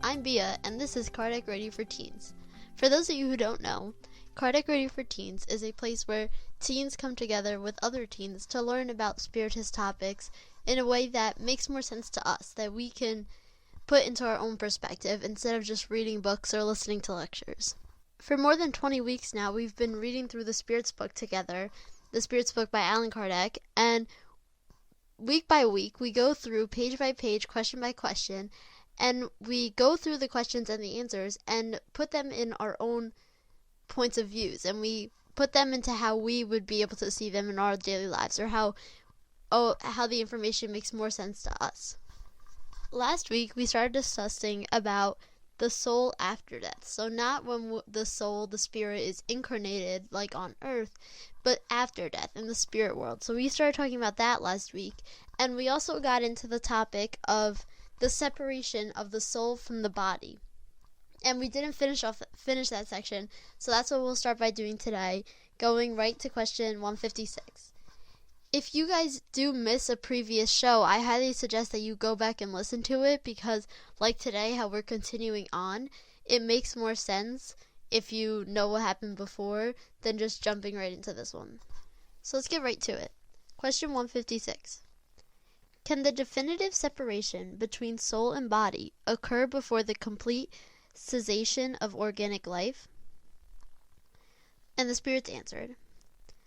I'm Bia, and this is Cardiac Ready for Teens. For those of you who don't know, Cardiac Ready for Teens is a place where teens come together with other teens to learn about spiritist topics in a way that makes more sense to us, that we can put into our own perspective instead of just reading books or listening to lectures. For more than 20 weeks now, we've been reading through the Spirits book together, the Spirits book by Allan Kardec, and week by week we go through page by page, question by question, and we go through the questions and the answers and put them in our own points of views, and we put them into how we would be able to see them in our daily lives, or how the information makes more sense to us. Last week we started discussing about the soul after death. So not when the soul, the spirit, is incarnated like on earth, but after death in the spirit world. So we started talking about that last week, and we also got into the topic of the separation of the soul from the body. And we didn't finish that section, so that's what we'll start by doing today, going right to question 156. If you guys do miss a previous show, I highly suggest that you go back and listen to it, because like today, how we're continuing on, it makes more sense if you know what happened before than just jumping right into this one. So let's get right to it. Question 156. Can the definitive separation between soul and body occur before the complete cessation of organic life? And the spirits answered,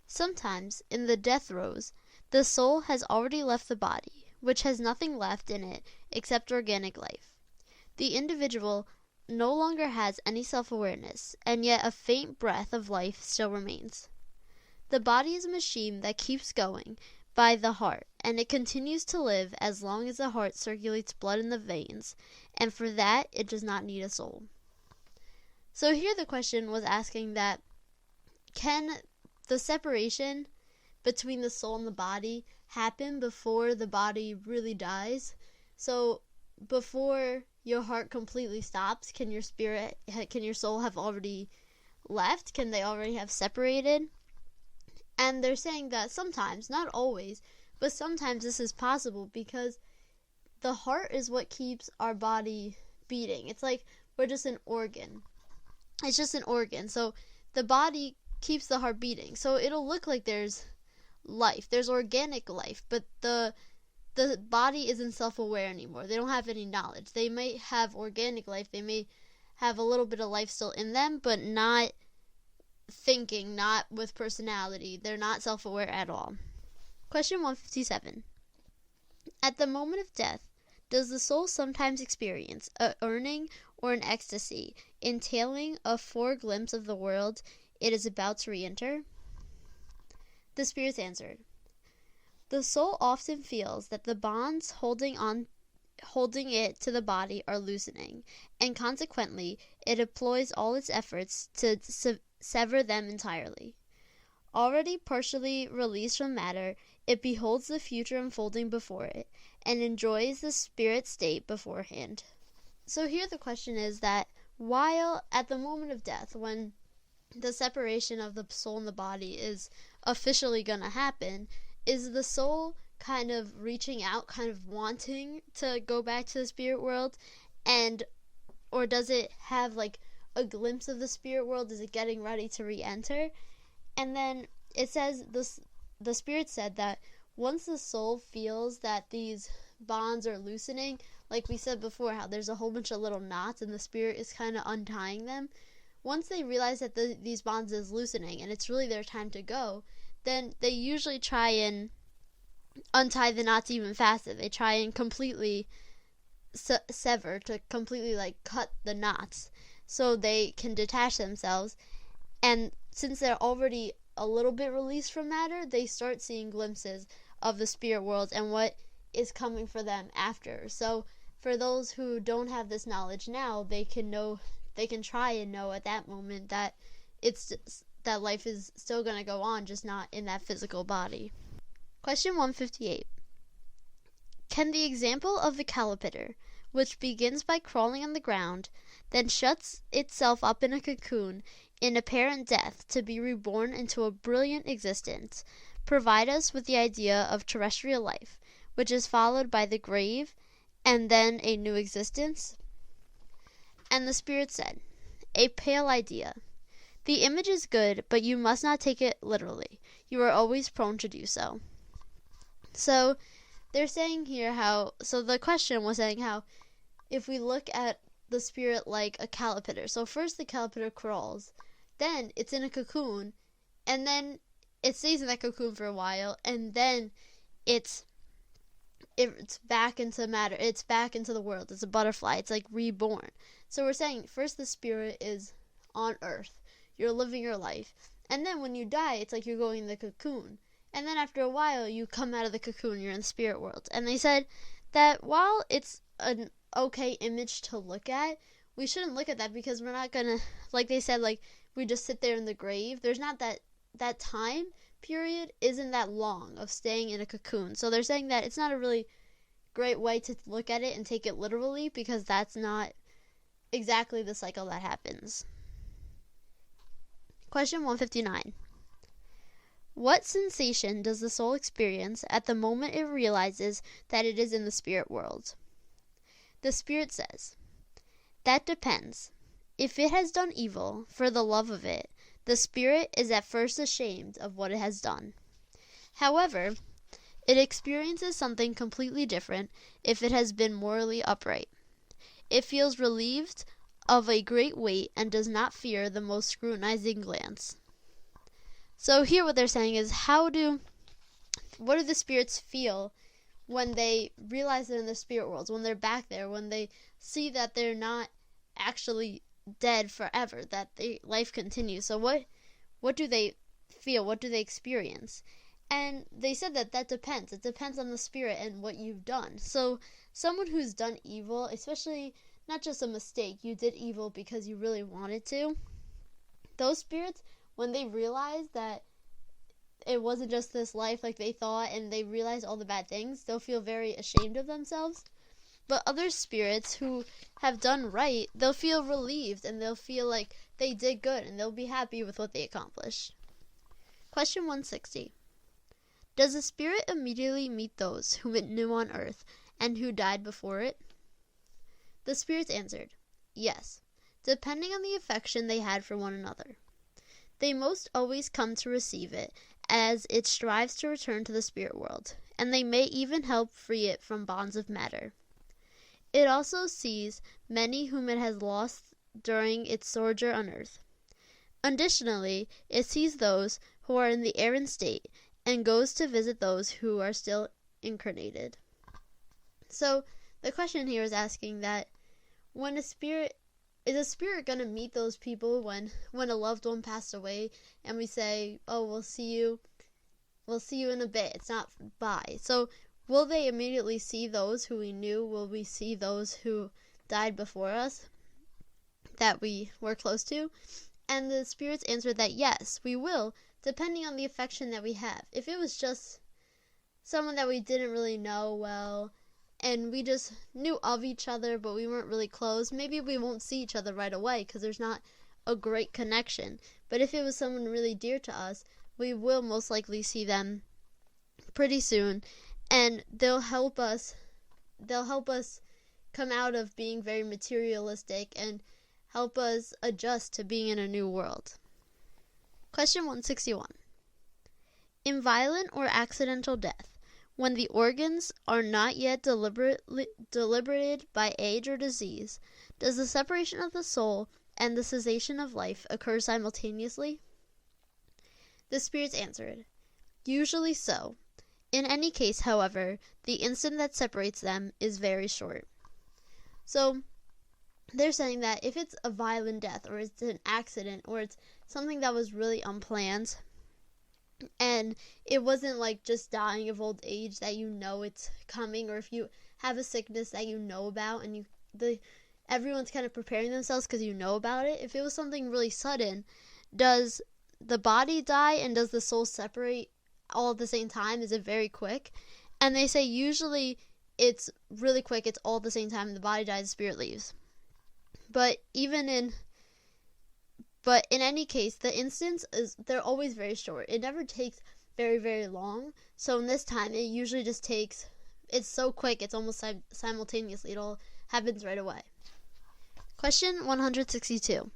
sometimes, in the death throes, the soul has already left the body, which has nothing left in it except organic life. The individual no longer has any self-awareness, and yet a faint breath of life still remains. The body is a machine that keeps going by the heart, and it continues to live as long as the heart circulates blood in the veins, and for that it does not need a soul. So here the question was asking that, can the separation between the soul and the body happen before the body really dies? So before your heart completely stops, can your soul have already left? Can they already have separated? And they're saying that sometimes, not always, but sometimes this is possible, because the heart is what keeps our body beating. It's like we're just an organ. It's just an organ. So the body keeps the heart beating. So it'll look like there's life. There's organic life, but the body isn't self-aware anymore. They don't have any knowledge. They may have organic life. They may have a little bit of life still in them, but not thinking, not with personality. They're not self-aware at all. Question 157. At the moment of death, does the soul sometimes experience a yearning or an ecstasy entailing a foreglimpse of the world it is about to re-enter? The spirits answered, the soul often feels that the bonds holding it to the body are loosening, and consequently it employs all its efforts to sever them entirely. Already partially released from matter, it beholds the future unfolding before it, and enjoys the spirit state beforehand. So here the question is that, while at the moment of death, when the separation of the soul and the body is officially going to happen, is the soul kind of reaching out, kind of wanting to go back to the spirit world, or does it have like a glimpse of the spirit world? Is it getting ready to re-enter? And then it says, the spirit said that once the soul feels that these bonds are loosening, like we said before, how there's a whole bunch of little knots and the spirit is kind of untying them, once they realize that these bonds is loosening and it's really their time to go, then they usually try and untie the knots even faster. They try and completely sever, to completely like cut the knots so they can detach themselves. And since they're already a little bit released from matter, they start seeing glimpses of the spirit world and what is coming for them after. So for those who don't have this knowledge now, they can try and know at that moment that that life is still going to go on, just not in that physical body. Question 158. Can the example of the caterpillar, which begins by crawling on the ground, then shuts itself up in a cocoon in apparent death to be reborn into a brilliant existence, provide us with the idea of terrestrial life, which is followed by the grave and then a new existence? And the spirit said, "A pale idea. The image is good, but you must not take it literally. You are always prone to do so." So they're saying here so the question was saying how if we look at the spirit like a caterpillar. So first the caterpillar crawls, then it's in a cocoon, and then it stays in that cocoon for a while, and then it's back into matter. It's back into the world. It's a butterfly. It's like reborn. So we're saying first the spirit is on earth. You're living your life. And then when you die, it's like you're going in the cocoon. And then after a while, you come out of the cocoon. You're in the spirit world. And they said that while it's an okay image to look at, we shouldn't look at that because we're not going to, like they said, like we just sit there in the grave. There's not that time period isn't that long of staying in a cocoon. So they're saying that it's not a really great way to look at it and take it literally because that's not exactly the cycle that happens. Question 159. What sensation does the soul experience at the moment it realizes that it is in the spirit world? The spirit says, "That depends. If it has done evil for the love of it, the spirit is at first ashamed of what it has done. However, it experiences something completely different if it has been morally upright. It feels relieved of a great weight and does not fear the most scrutinizing glance." So here what they're saying is what do the spirits feel when they realize they're in the spirit worlds, when they're back there, when they see that they're not actually dead forever, that life continues. So what do they feel? What do they experience? And they said that depends. It depends on the spirit and what you've done. So someone who's done evil, especially not just a mistake, you did evil because you really wanted to, those spirits, when they realize that it wasn't just this life like they thought and they realize all the bad things, they'll feel very ashamed of themselves. But other spirits who have done right, they'll feel relieved and they'll feel like they did good and they'll be happy with what they accomplished. Question 160. Does the spirit immediately meet those whom it knew on earth and who died before it? The spirits answered, "Yes, depending on the affection they had for one another. They most always come to receive it as it strives to return to the spirit world, and they may even help free it from bonds of matter. It also sees many whom it has lost during its sojourn on earth. Additionally, it sees those who are in the errant state and goes to visit those who are still incarnated." So the question here is asking that is a spirit going to meet those people when a loved one passed away and we say, "Oh, we'll see you in a bit. It's not bye." So will they immediately see those who we knew? Will we see those who died before us that we were close to? And the spirits answered that yes, we will, depending on the affection that we have. If it was just someone that we didn't really know well and we just knew of each other but we weren't really close, maybe we won't see each other right away because there's not a great connection. But if it was someone really dear to us, we will most likely see them pretty soon, and they'll help us come out of being very materialistic and help us adjust to being in a new world. Question 161. In violent or accidental death, when the organs are not yet deliberated by age or disease, does the separation of the soul and the cessation of life occur simultaneously? The spirits answered, "Usually so. In any case, however, the instant that separates them is very short." So they're saying that if it's a violent death or it's an accident or it's something that was really unplanned and it wasn't like just dying of old age that you know it's coming, or if you have a sickness that you know about and everyone's kind of preparing themselves because you know about it, if it was something really sudden, does the body die and does the soul separate all at the same time? Is it very quick? And they say usually it's really quick. It's all at the same time. The body dies, the spirit leaves. But in any case, the instance they're always very short. It never takes very, very long. So in this time, it usually just takes, it's so quick, it's almost simultaneously. It all happens right away. Question 162.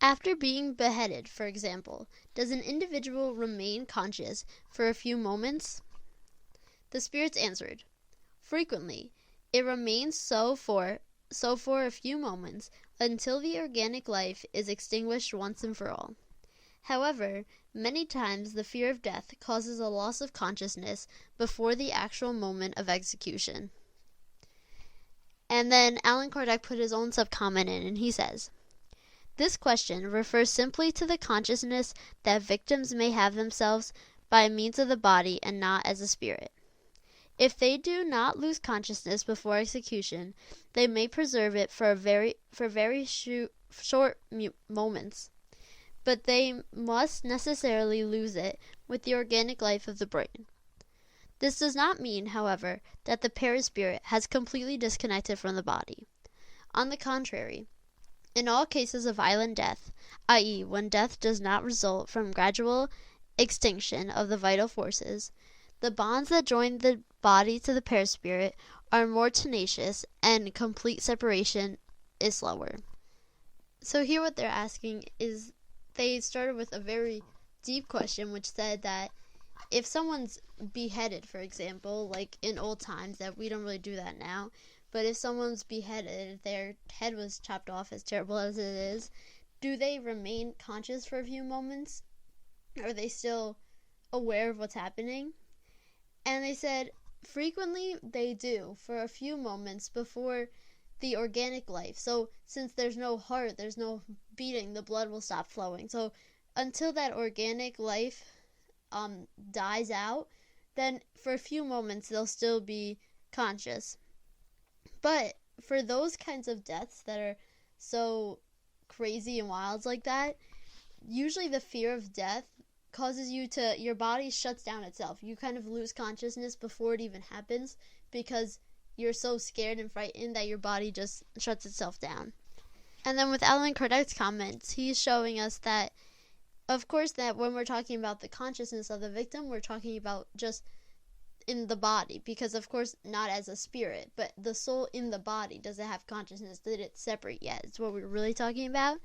After being beheaded, for example, does an individual remain conscious for a few moments? The spirits answered, frequently. It remains so for a few moments until the organic life is extinguished once and for all. However, many times the fear of death causes a loss of consciousness before the actual moment of execution. And then Allan Kardec put his own sub-comment in, and he says, this question refers simply to the consciousness that victims may have themselves by means of the body and not as a spirit. If they do not lose consciousness before execution, they may preserve it for very short moments, but they must necessarily lose it with the organic life of the brain. This does not mean, however, that the perispirit has completely disconnected from the body. On the contrary, in all cases of violent death, i.e., when death does not result from gradual extinction of the vital forces, the bonds that join the body to the perispirit are more tenacious and complete separation is slower. So here what they're asking is, they started with a very deep question which said that if someone's beheaded, for example, like in old times, that we don't really do that now, but if someone's beheaded, their head was chopped off, as terrible as it is, do they remain conscious for a few moments? Are they still aware of what's happening? And they said frequently they do for a few moments before the organic life. So since there's no heart, there's no beating, the blood will stop flowing. So until that organic life dies out, then for a few moments they'll still be conscious. But for those kinds of deaths that are so crazy and wild like that, usually the fear of death causes your body shuts down itself. You kind of lose consciousness before it even happens because you're so scared and frightened that your body just shuts itself down. And then with Allan Kardec's comments, he's showing us that, of course, that when we're talking about the consciousness of the victim, we're talking about just in the body, because of course not as a spirit, but the soul in the body, does it have consciousness? Did it separate yet? It's what we're really talking about.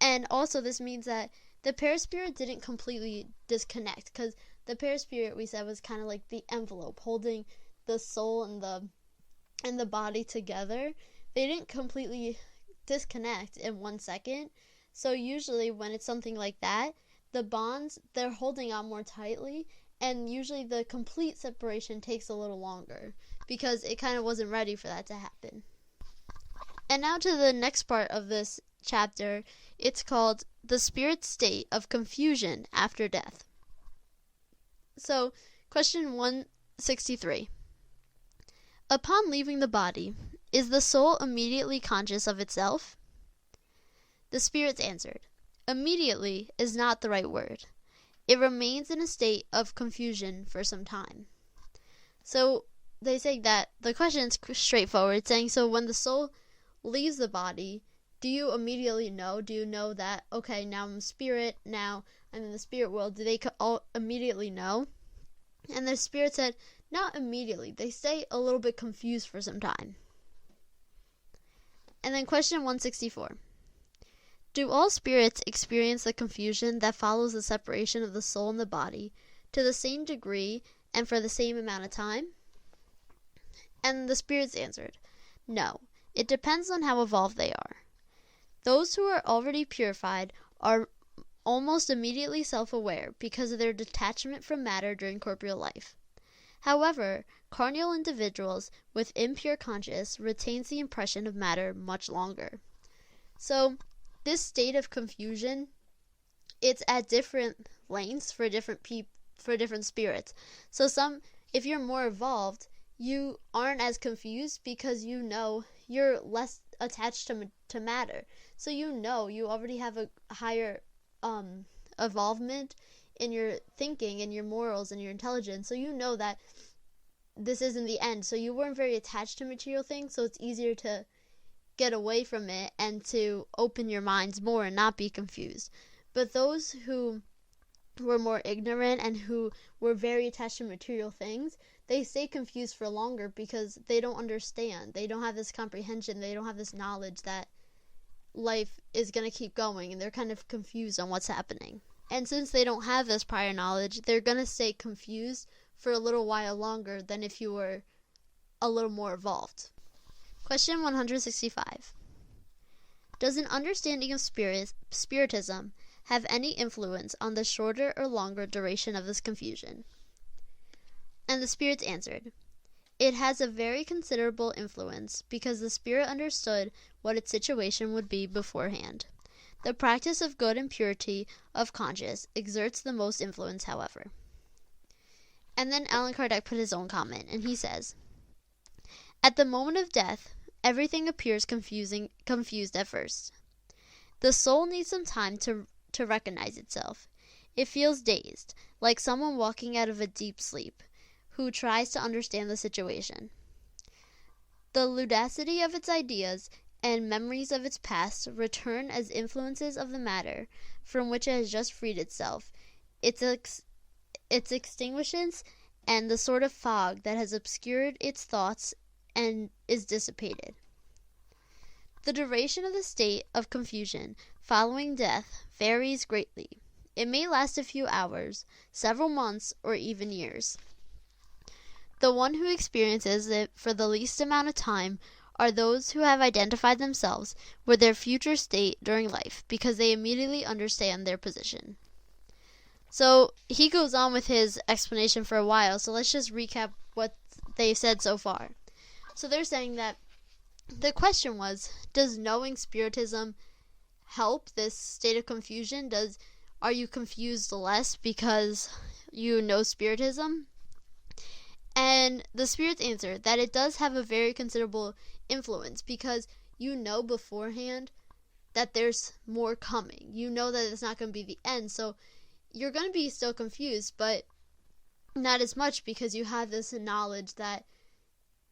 And also this means that the perispirit didn't completely disconnect, because the perispirit, we said, was kind of like the envelope holding the soul and the body together. They didn't completely disconnect in 1 second. So usually when it's something like that, the bonds, they're holding on more tightly, and usually the complete separation takes a little longer because it kind of wasn't ready for that to happen. And now to the next part of this chapter. It's called The Spirit State of Confusion After Death. So, question 163. Upon leaving the body, is the soul immediately conscious of itself? The spirits answered, immediately is not the right word. It remains in a state of confusion for some time. So they say that the question is straightforward, saying, so when the soul leaves the body, do you immediately know? Do you know that, okay, now I'm a spirit, now I'm in the spirit world? Do they all immediately know? And the spirit said, not immediately. They stay a little bit confused for some time. And then question 164. Do all spirits experience the confusion that follows the separation of the soul and the body to the same degree and for the same amount of time? And the spirits answered, no, it depends on how evolved they are. Those who are already purified are almost immediately self-aware because of their detachment from matter during corporeal life. However, carnal individuals with impure conscience retains the impression of matter much longer. So, this state of confusion, it's at different lengths for different spirits. So if you're more evolved, you aren't as confused because you know you're less attached to matter. So you already have a higher evolvement in your thinking and your morals and your intelligence. So you know that this isn't the end. So you weren't very attached to material things, so it's easier to get away from it and to open your minds more and not be confused. But those who were more ignorant and who were very attached to material things, they stay confused for longer because they don't understand. They don't have this comprehension. They don't have this knowledge that life is going to keep going, and they're kind of confused on what's happening. And since they don't have this prior knowledge, they're going to stay confused for a little while longer than if you were a little more evolved. Question 165. Does an understanding of spiritism have any influence on the shorter or longer duration of this confusion? And the spirits answered, it has a very considerable influence because the spirit understood what its situation would be beforehand. The practice of good and purity of conscience exerts the most influence, however. And then Allan Kardec put his own comment, and he says, at the moment of death, everything appears confused at first. The soul needs some time to recognize itself. It feels dazed, like someone walking out of a deep sleep, who tries to understand the situation. The ludicity of its ideas and memories of its past return as influences of the matter from which it has just freed itself. Its extinguishes, and the sort of fog that has obscured its thoughts and is dissipated. The duration of the state of confusion following death varies greatly. It may last a few hours, several months, or even years. The one who experiences it for the least amount of time are those who have identified themselves with their future state during life, because they immediately understand their position. So he goes on with his explanation for a while, so let's just recap what they've said so far. So they're saying that the question was, does knowing spiritism help this state of confusion? Are you confused less because you know spiritism? And the spirits answer that it does have a very considerable influence because you know beforehand that there's more coming. You know that it's not going to be the end, so you're going to be still confused, but not as much because you have this knowledge that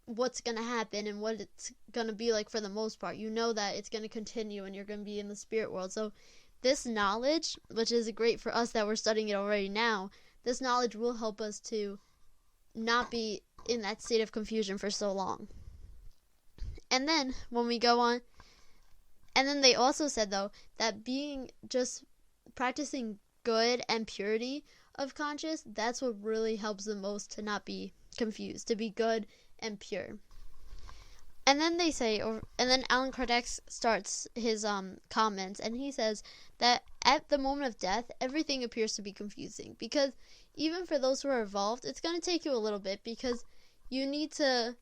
what's going to happen and what it's going to be like for the most part. You know that it's going to continue and you're going to be in the spirit world. So this knowledge, which is great for us that we're studying it already now, this knowledge will help us to not be in that state of confusion for so long. And then when we go on, and then they also said though that being just practicing good and purity of conscience, that's what really helps the most to not be confused, to be good and pure. And then they say, and then Allan Kardec starts his comments, and he says that at the moment of death, everything appears to be confusing, because even for those who are involved, it's going to take you a little bit, because you need to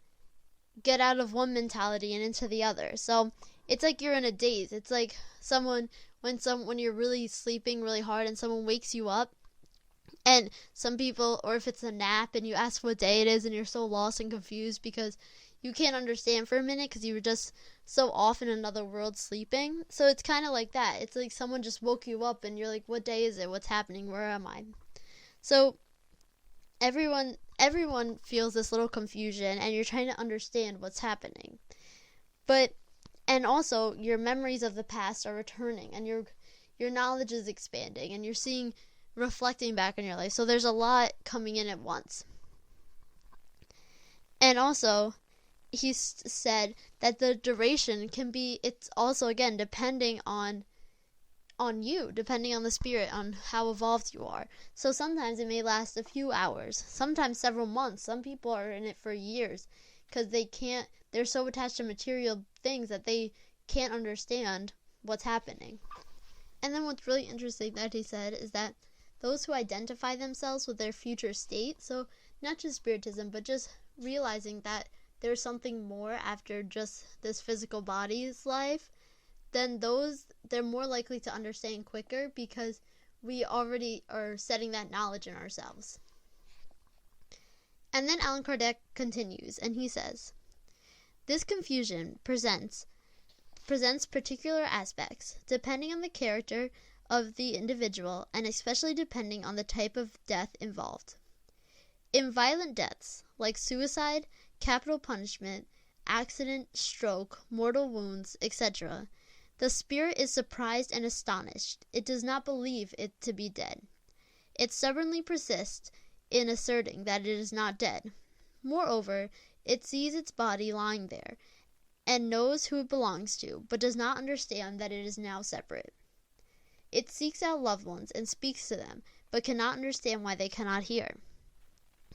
get out of one mentality and into the other. So it's like you're in a daze. It's like when you're really sleeping really hard and someone wakes you up, and some people, or if it's a nap and you ask what day it is and you're so lost and confused because you can't understand for a minute because you were just so off in another world sleeping. So it's kind of like that. It's like someone just woke you up and you're like, what day is it? What's happening? Where am I? So everyone feels this little confusion, and you're trying to understand what's happening. And also your memories of the past are returning, and your knowledge is expanding, and you're reflecting back on your life. So there's a lot coming in at once. And also, he said that the duration it's also, again, depending on you, depending on the spirit, on how evolved you are. So sometimes it may last a few hours, sometimes several months. Some people are in it for years because they're so attached to material things that they can't understand what's happening. And then what's really interesting that he said is that those who identify themselves with their future state, so not just spiritism, but just realizing that there's something more after just this physical body's life, then they're more likely to understand quicker because we already are setting that knowledge in ourselves. And then Allan Kardec continues, and he says, this confusion presents particular aspects, depending on the character of the individual, and especially depending on the type of death involved. In violent deaths, like suicide, capital punishment, accident, stroke, mortal wounds, etc., the spirit is surprised and astonished. It does not believe it to be dead. it stubbornly persists in asserting that it is not dead. Moreover, it sees its body lying there, and knows who it belongs to, but does not understand that it is now separate. It seeks out loved ones and speaks to them, but cannot understand why they cannot hear.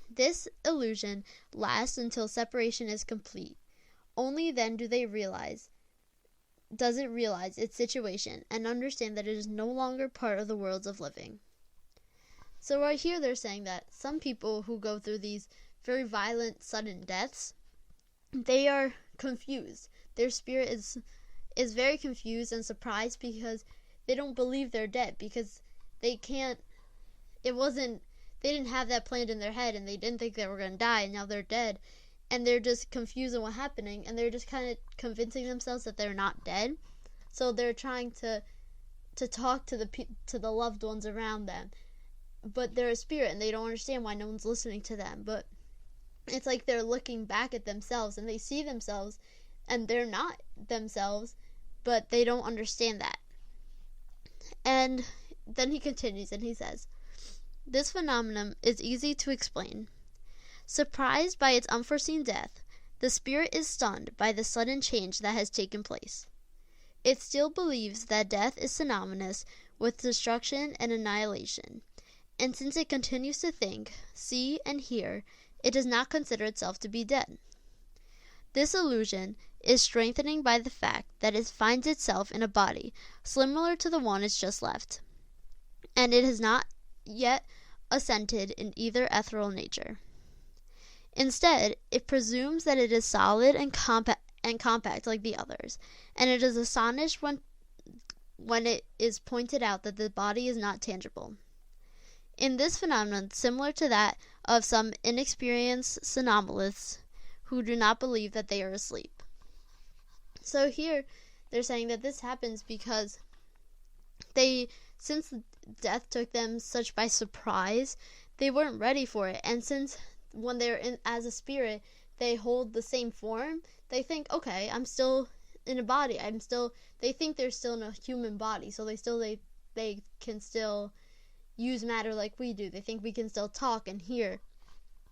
This illusion lasts until separation is complete. Only then does it realize its situation and understand that it is no longer part of the worlds of living. So right here they're saying that some people who go through these very violent, sudden deaths, they are confused. Their spirit is very confused and surprised because they don't believe they're dead, because they didn't have that planned in their head, and they didn't think they were going to die, and now they're dead, and they're just confused on what's happening, and they're just kind of convincing themselves that they're not dead. So they're trying to talk to the loved ones around them, but they're a spirit, and they don't understand why no one's listening to them. But it's like they're looking back at themselves, and they see themselves, and they're not themselves, but they don't understand that. And then he continues, and he says, "This phenomenon is easy to explain. Surprised by its unforeseen death, the spirit is stunned by the sudden change that has taken place. It still believes that death is synonymous with destruction and annihilation, and since it continues to think, see, and hear, it does not consider itself to be dead. This illusion is strengthening by the fact that it finds itself in a body similar to the one it's just left, and it has not yet ascended in either ethereal nature. Instead, it presumes that it is solid and compact like the others, and it is astonished when it is pointed out that the body is not tangible. In this phenomenon, similar to that of some inexperienced somnambulists who do not believe that they are asleep." So here they're saying that this happens because since death took them such by surprise, they weren't ready for it. And since when they're in as a spirit, they hold the same form, they think, okay, I'm still in a body. They think they're still in a human body, so they can still use matter like we do. They think we can still talk and hear.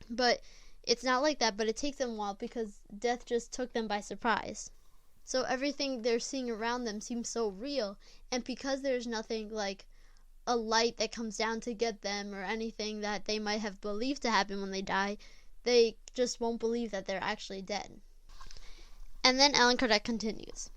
But it's not like that, but it takes them a while because death just took them by surprise. So everything they're seeing around them seems so real, and because there's nothing like a light that comes down to get them or anything that they might have believed to happen when they die, they just won't believe that they're actually dead. And then Allan Kardec continues.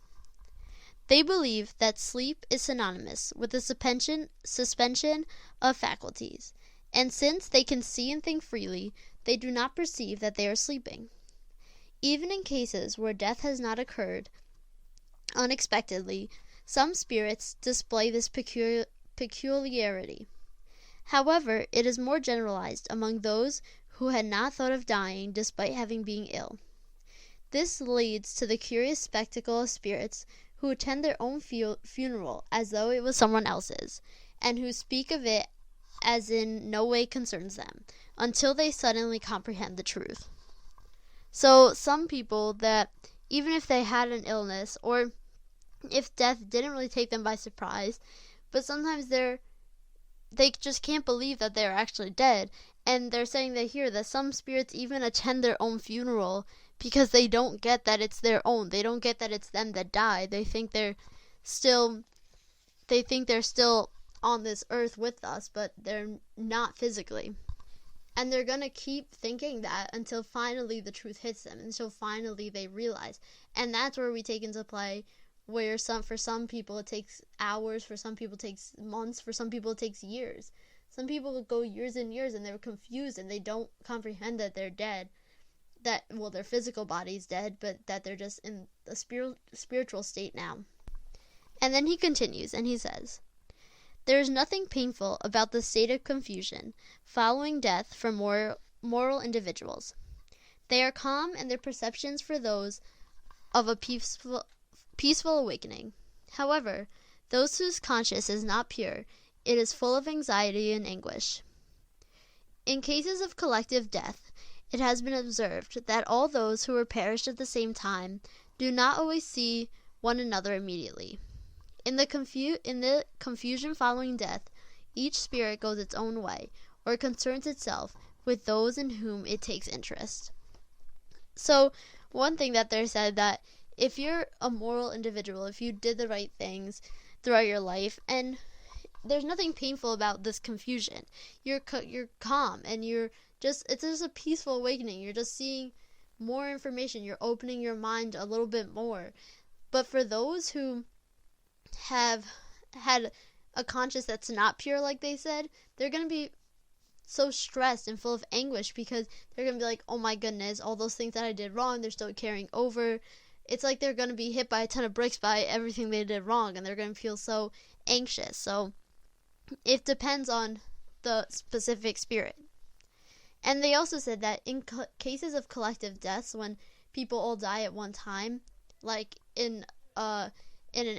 "They believe that sleep is synonymous with the suspension of faculties, and since they can see and think freely, they do not perceive that they are sleeping. Even in cases where death has not occurred unexpectedly, some spirits display this peculiarity. However, it is more generalized among those who had not thought of dying despite having been ill. This leads to the curious spectacle of spirits who attend their own funeral as though it was someone else's, and who speak of it as in no way concerns them, until they suddenly comprehend the truth." So some people that, even if they had an illness, or if death didn't really take them by surprise, but sometimes they just can't believe that they're actually dead, and they're saying that here that some spirits even attend their own funeral because they don't get that it's their own. They don't get that it's them that died. They think they're still on this earth with us, but they're not physically. And they're going to keep thinking that until finally the truth hits them, until finally they realize. And that's where we take into play where for some people it takes hours, for some people it takes months, for some people it takes years. Some people go years and years and they're confused and they don't comprehend that they're dead. Their physical body's dead, but that they're just in a spiritual state now. And then he continues and he says, "There is nothing painful about the state of confusion following death for moral individuals. They are calm in their perceptions for those of a peaceful awakening. However, those whose conscience is not pure, it is full of anxiety and anguish. In cases of collective death, it has been observed that all those who were perished at the same time do not always see one another immediately. In the confusion following death, each spirit goes its own way, or concerns itself with those in whom it takes interest. So one thing that they said, that if you're a moral individual, if you did the right things throughout your life, and there's nothing painful about this confusion, you're calm, and it's just a peaceful awakening. You're just seeing more information. You're opening your mind a little bit more. But for those who have had a conscience that's not pure, like they said, they're going to be so stressed and full of anguish, because they're going to be like, oh my goodness, all those things that I did wrong, they're still carrying over. It's like they're going to be hit by a ton of bricks by everything they did wrong, and they're going to feel so anxious. So it depends on the specific spirit. And they also said that in cases of collective deaths, when people all die at one time, like in an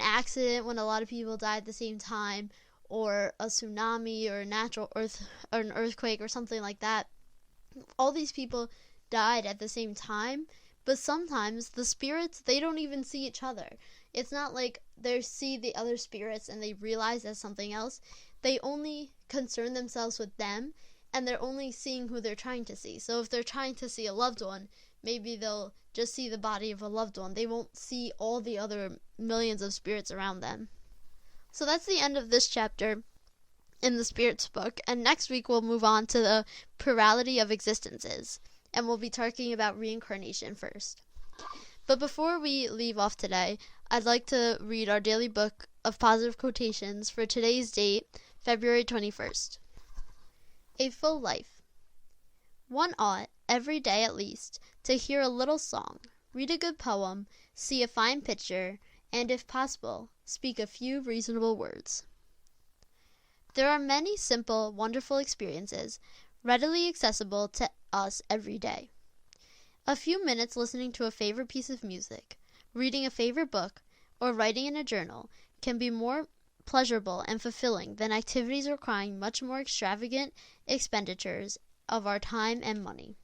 accident when a lot of people die at the same time, or a tsunami, or a natural earth, or an earthquake, or something like that, all these people died at the same time. But sometimes the spirits, they don't even see each other. It's not like they see the other spirits and they realize that's something else. They only concern themselves with them, and they're only seeing who they're trying to see. So if they're trying to see a loved one, maybe they'll just see the body of a loved one. They won't see all the other millions of spirits around them. So that's the end of this chapter in the Spirits book, and next week we'll move on to the plurality of existences, and we'll be talking about reincarnation first. But before we leave off today, I'd like to read our daily book of positive quotations for today's date, February 21st. A full life. One ought, every day at least, to hear a little song, read a good poem, see a fine picture, and, if possible, speak a few reasonable words. There are many simple, wonderful experiences readily accessible to us every day. A few minutes listening to a favorite piece of music, reading a favorite book, or writing in a journal can be more pleasurable and fulfilling than activities requiring much more extravagant expenditures of our time and money.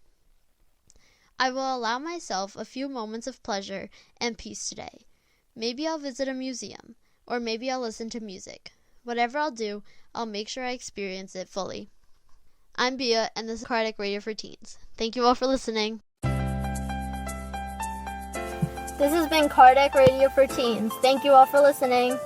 I will allow myself a few moments of pleasure and peace today. Maybe I'll visit a museum, or maybe I'll listen to music. Whatever I'll do, I'll make sure I experience it fully. I'm Bia, and this is Cardiac Radio for Teens. Thank you all for listening. This has been Cardiac Radio for Teens. Thank you all for listening.